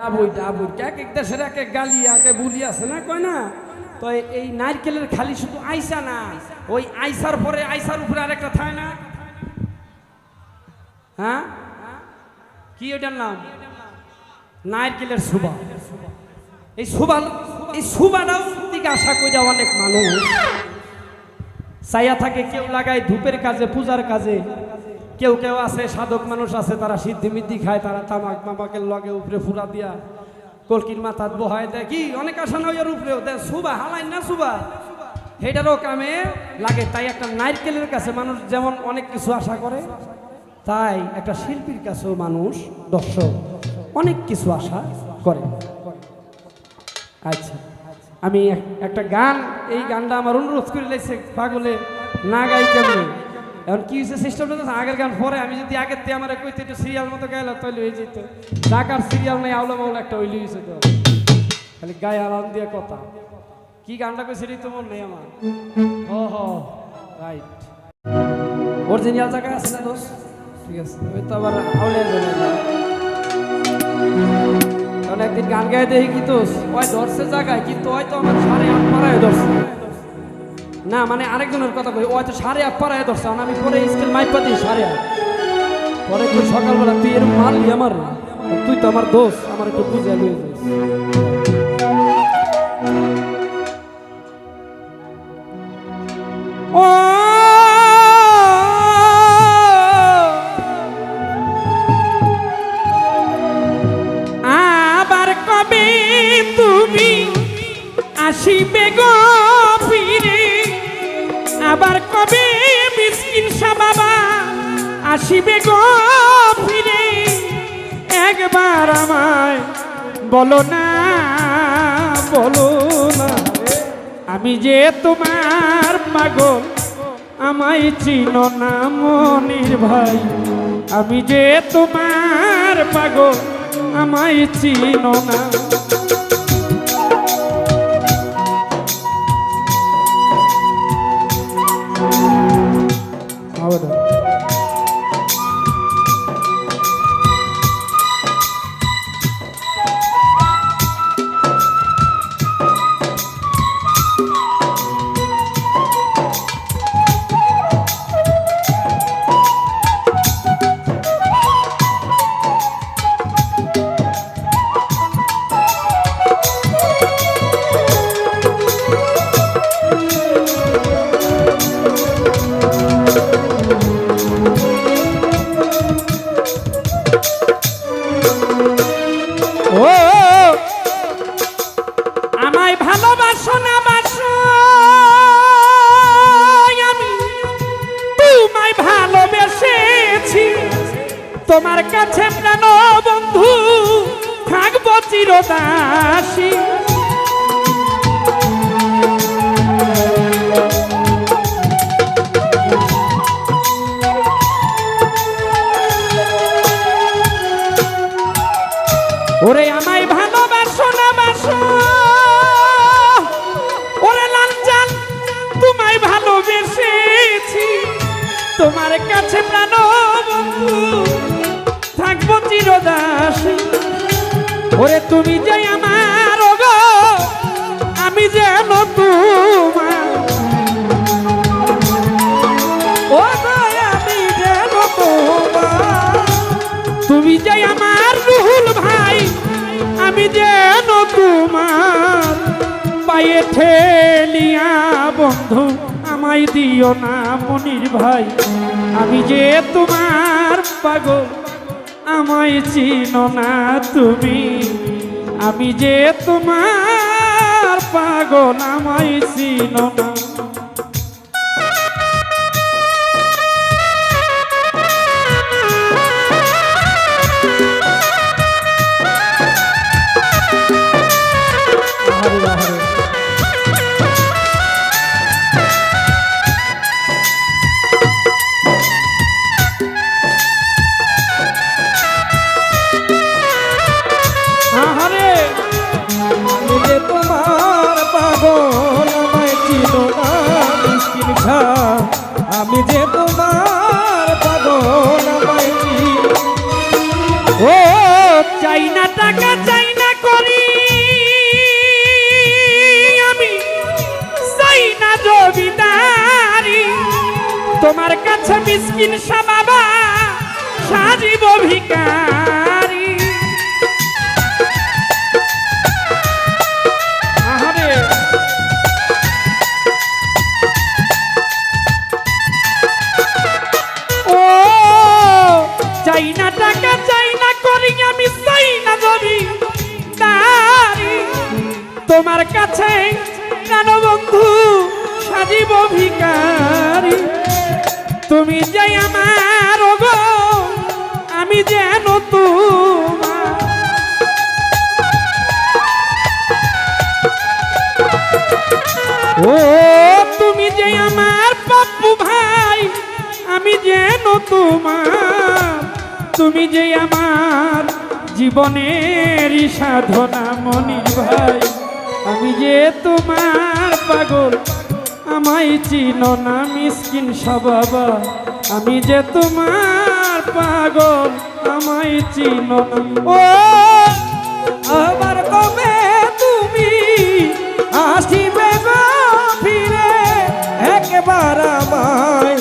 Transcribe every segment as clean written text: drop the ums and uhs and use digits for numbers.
এক এক দেশের এক এক গালি আগে বুলি আছে না কয় না। তো এই নারকেলের খালি শুধু আইসা না, ওই আইসার পরে আইসার উপরে আরেকটা থাকে না, হ্যাঁ কি ওইটার নাম? নারকেলের সুবা। এই সুবাটাও দিকে আশা করে অনেক মানুষ চাইয়া থাকে। কেউ লাগায় ধূপের কাজে, পূজার কাজে। কেউ কেউ আছে সাধক মানুষ আছে, তারা সিদ্ধি মিদ্ধি খায়, তারা তামাক মামাকের লগে উপরে ফুরা দিয়া কলকির মাথাত বহায় দেয়। কি অনেক আশা নয় এর উপরেও দেয় সুবা, হালাই না সুবা, সেটারও কামে লাগে। তাই একটা নারকেলের কাছে মানুষ যেমন অনেক কিছু আশা করে, তাই একটা শিল্পীর কাছেও মানুষ, দর্শক অনেক কিছু আশা করে। আচ্ছা, আমি একটা গান, এই গানটা আমার অনুরোধ করে লাগছে পাগলে না গাই কেমন। এখন কি হয়েছে সিস্টেমটা, আগের গান পরে আমি যদি আগের দিয়ে আমার কইতে একটু সিরিয়াল মতো গাইলাম তাহলে হয়ে যেত। ঢাকার সিরিয়াল নেই, আউলা মাউলা একটা হইলে হয়েছে, তো খালি গায়ে আরাম দিয়ে কথা। কি গানটা কই সেটাই তো মনে নেই আমার। ও রাইট, অরিজিনাল জায়গায় আছে না দোষ? ঠিক আছে, ওই তো আবার আউলিয়া জায়গায়। কারণ একদিন গান গায়ে দেখি কি তো ওই ধরছে জায়গায়, কিন্তু হয়তো আমার 8:30 পাড়ায় ধরছে না, মানে আরেকজনের কথা কই, হয়তো 8:30 পাড়ায় ধরছে। আমি পরে স্কেল মাইপা দিই 8:30, পরে তুই সকালবেলা তুই এরকম মারলি আমার, তুই তো আমার দোষ, আমার একটু বুঝে লয়ে যাইস। ও আবার কবে তুমি আসিবে গো ফিরে, আবার কবে মিসকিন বাবা আসিবে গো ফিরে, একবার আমায় বলো না, বলো না। আমি যে তোমার পাগল, আমায় চিনো না মনির ভাই। আমি যে তোমার পাগল, আমায় চিনো না। আমায় ভালোবাসো না বাসো, আমি তোমায় ভালোবেসেছি, তোমার কাছে প্রাণ বন্ধু থাকবো চিরদাসী। ওরে আমায় ভালোবাসো না বাসো, ওরে লালজান তোমায় ভালোবেসেছি, তোমার কাছে প্রাণ বন্ধু থাকবো চিরদাসী। ওরে তুমি যে আমার গো, আমি যেন তোমার, ও গো আমি যেন তোমার। তুমি যে আমার রুহুল ভাই, আমি যেন তোমার। পায়ে ঠেলিয়া বন্ধু আমায় দিও না মনির ভাই। আমি যে তোমার পাগল, আমায় চিনো না তুমি। আমি যে তোমার পাগল, আমায় চিনো না। তোমার পাগল, আমায় চিনো না। কাছে কেন বন্ধু সাজিব ভিখারি তুমি যে আমার গো আমি যেন তোমার ও তুমি যে আমার পাপ্পু ভাই আমি যেন তোমার তুমি যে আমার জীবনের সাধনা মনির ভাই আমি যে তোমার পাগল আমায় চিনো না মিসকিন বাবা আমি যে তোমার পাগল আমায় চিনো না ও আবার কবে তুমি আসিবে গো ফিরে একবার আমায়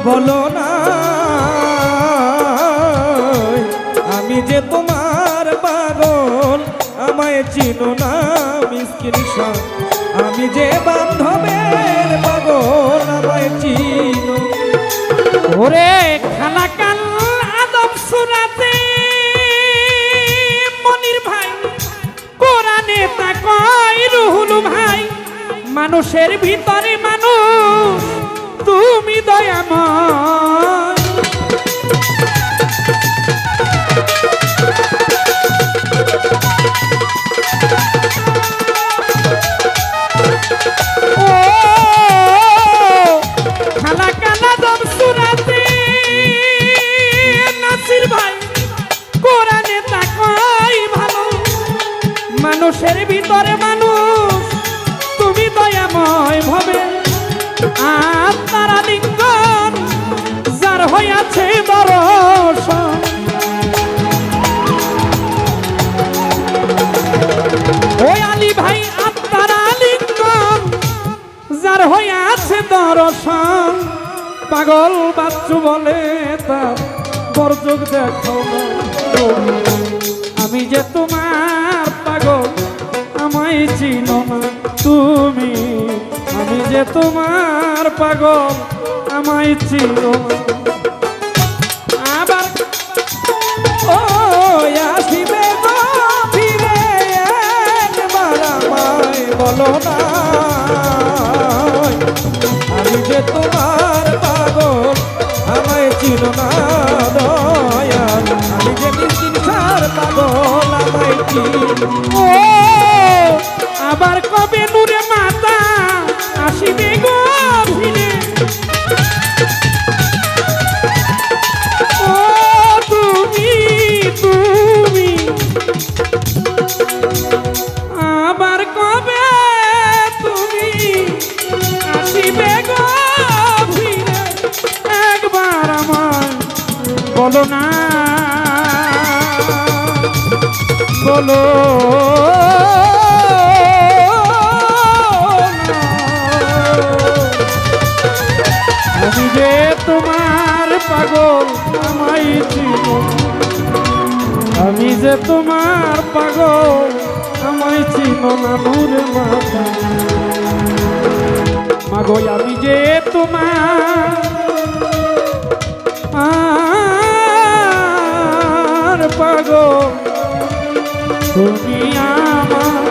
বলো না আমি যে তোমার পাগল আমায় চিনো না মিসকিন আমি যে বান্ধবের পাগল আমায় চিনো ওরে খানা কাল আদম সুরাতে মনির ভাই কোরআনে তা কয় রুহুল ভাই মানুষের ভিতরে মানুষ তুমি দয়াময় মানুষের ভিতরে মানুষ তুমি দয়াময় ভাবে আত্মারা লিঙ্গন যার হইয়াছে দর্শন ওই আলী ভাই আত্মারা লিঙ্গন যার হইয়াছে দর্শন পাগল বাচ্চু বলে তার বর্জক দেখো আমি যে তোমার পাগল আমায় চিনো না তুমি আমি যে তোমার পাগল আমায় চিনো না আবার ও আসিবে গো ফিরে একবার আমায় বলো না আমি যে তোমার পাগল আমায় চিনো না দয়াল আমি যে মিসকিন পাগল আমায় চিনো ও আবার কবে নূরে মাতা আসিবে গো ফিরে ও তুমি তুমি আবার কবে তুমি আসিবে গো ফিরে একবার আমার বলো না বলো আমি যে তোমার পাগল আমায় চিনো আমি যে তোমার পাগল আমায় চিনো না নূরে মাতা মাগো আমি যে তোমার পাগল তুমি আমার